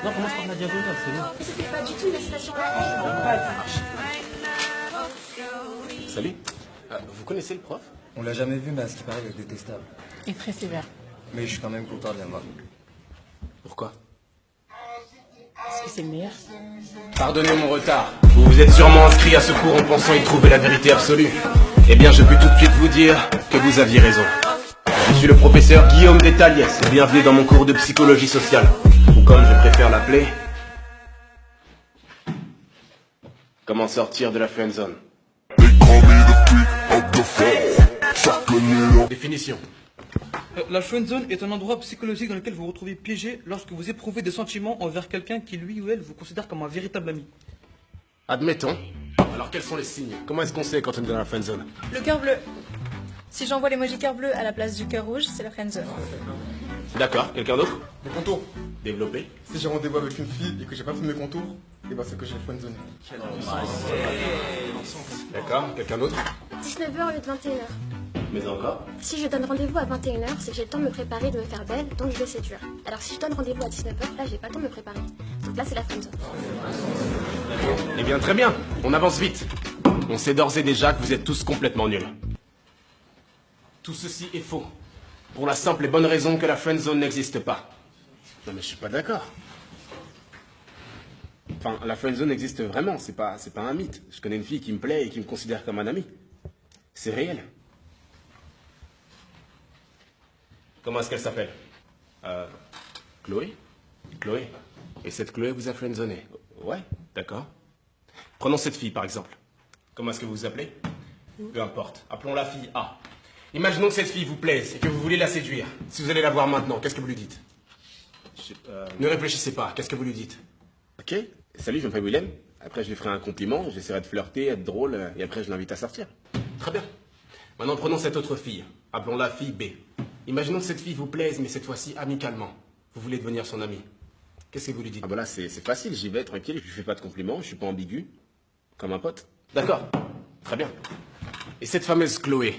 Non, commence par la diagonale, c'est bon. C'était pas du tout une incitation à la haine. Salut. Vous connaissez le prof? On l'a jamais vu, mais à ce qui paraît, il est détestable. Et très sévère. Mais je suis quand même content de l'avoir. Pourquoi? Parce que c'est le meilleur. Pardonnez mon retard. Vous vous êtes sûrement inscrit à ce cours en pensant y trouver la vérité absolue. Eh bien, je peux tout de suite vous dire que vous aviez raison. Je suis le professeur Guillaume Détaliès. Bienvenue dans mon cours de psychologie sociale. Ou comme je préfère l'appeler, comment sortir de la friendzone. Définition. La friendzone est un endroit psychologique dans lequel vous vous retrouvez piégé lorsque vous éprouvez des sentiments envers quelqu'un qui lui ou elle vous considère comme un véritable ami. Admettons. Alors quels sont les signes? Comment est-ce qu'on sait quand on est dans la friendzone? Le cœur bleu. Si j'envoie l'emoji cœur bleu à la place du cœur rouge, c'est la friendzone. D'accord, quelqu'un d'autre? Les contours. Développé. Si j'ai rendez-vous avec une fille et que j'ai pas fait mes contours, et ben c'est que j'ai friendzone. D'accord, quelqu'un d'autre? 19h au lieu de 21h. Mais encore? Si je donne rendez-vous à 21h, c'est que j'ai le temps de me préparer, de me faire belle, donc je vais séduire. Alors si je donne rendez-vous à 19h, là j'ai pas le temps de me préparer. Donc là c'est la friendzone. Eh bien, très bien. On avance vite. On sait d'ores et déjà que vous êtes tous complètement nuls. Tout ceci est faux. Pour la simple et bonne raison que la friendzone n'existe pas. Non mais je suis pas d'accord. Enfin, la friendzone existe vraiment, c'est pas un mythe. Je connais une fille qui me plaît et qui me considère comme un ami. C'est réel. Comment est-ce qu'elle s'appelle? Chloé? Chloé. Et cette Chloé vous a friendzoné? Ouais, d'accord. Prenons cette fille par exemple. Comment est-ce que vous vous appelez? Peu importe. Appelons la fille A. Imaginons que cette fille vous plaise et que vous voulez la séduire. Si vous allez la voir maintenant, qu'est-ce que vous lui dites? Ne réfléchissez pas, qu'est-ce que vous lui dites? Ok, salut, je m'appelle Willem. Après, je lui ferai un compliment, j'essaierai de flirter, être drôle, et après, je l'invite à sortir. Très bien. Maintenant, prenons cette autre fille. Appelons-la fille B. Imaginons que cette fille vous plaise, mais cette fois-ci amicalement. Vous voulez devenir son ami. Qu'est-ce que vous lui dites? Ah bah là, c'est facile, j'y vais, tranquille, je lui fais pas de compliments, je suis pas ambigu. Comme un pote. D'accord, très bien. Et cette fameuse Chloé,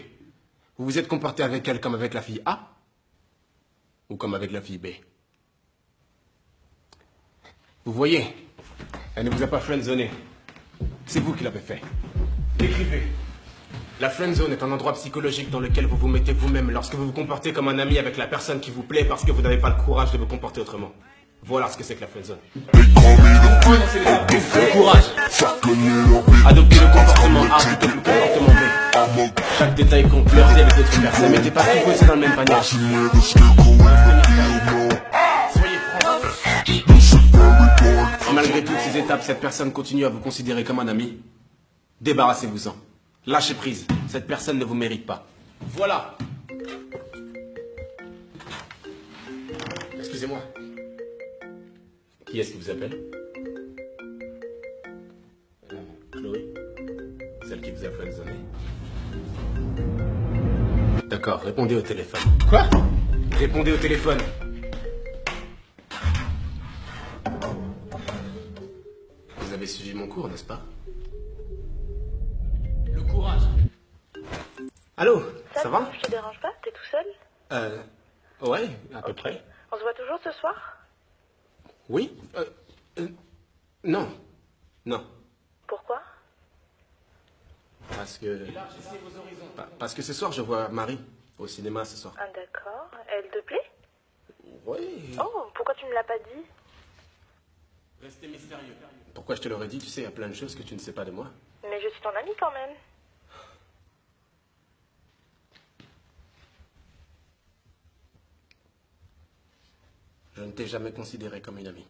vous vous êtes comporté avec elle comme avec la fille A? Ou comme avec la fille B? Vous voyez, elle ne vous a pas friendzoné. C'est vous qui l'avez fait. Écrivez. La friendzone est un endroit psychologique dans lequel vous vous mettez vous-même lorsque vous vous comportez comme un ami avec la personne qui vous plaît parce que vous n'avez pas le courage de vous comporter autrement. Voilà ce que c'est que la friendzone. Le courage. Adoptez le comportement A plutôt que le comportement B. Chaque détail compte, flirtez avec d'autres personnes. Mettez pas tout posé dans le même panier. Soyez francs. Et malgré toutes ces étapes, cette personne continue à vous considérer comme un ami. Débarrassez-vous-en. Lâchez prise. Cette personne ne vous mérite pas. Voilà. Excusez-moi. Qui est-ce qui vous appelle? Chloé? Celle qui vous a friendzoné? D'accord, répondez au téléphone. Quoi? Répondez au téléphone. Vous avez suivi mon cours, n'est-ce pas? Le courage. Allô, ça va? Je te dérange pas? T'es tout seul? Ouais, à peu près. On se voit toujours ce soir? Oui? Non. Non. Pourquoi? Parce que... Parce que ce soir, je vois Marie au cinéma ce soir. Ah d'accord. Elle te plaît? Oui. Oh, pourquoi tu me l'as pas dit? Restez mystérieux. Pourquoi je te l'aurais dit? Tu sais, il y a plein de choses que tu ne sais pas de moi. Mais je suis ton amie quand même. Je ne t'ai jamais considéré comme une amie.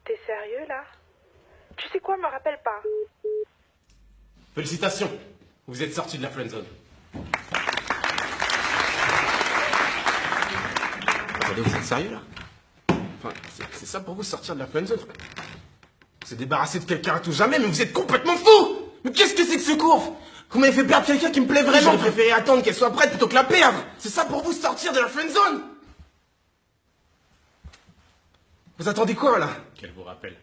T'es sérieux là? Tu sais quoi, me rappelle pas. Félicitations. Vous êtes sorti de la friendzone. Attendez, vous êtes sérieux là? Enfin, c'est ça pour vous sortir de la friendzone? Se débarrasser de quelqu'un à tout jamais, mais vous êtes complètement fou! Mais qu'est-ce que c'est que ce cours? Vous m'avez fait perdre quelqu'un qui me plaît vraiment. J'aurais préféré attendre qu'elle soit prête plutôt que la perdre. C'est ça pour vous sortir de la friendzone? Vous attendez quoi là? Qu'elle vous rappelle.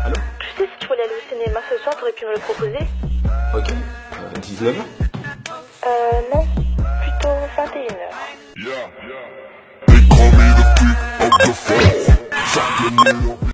Allô? Tu sais, si tu voulais aller au cinéma ce soir, t'aurais pu me le proposer. Ok. 19h? Non. Plutôt 21h. They call me the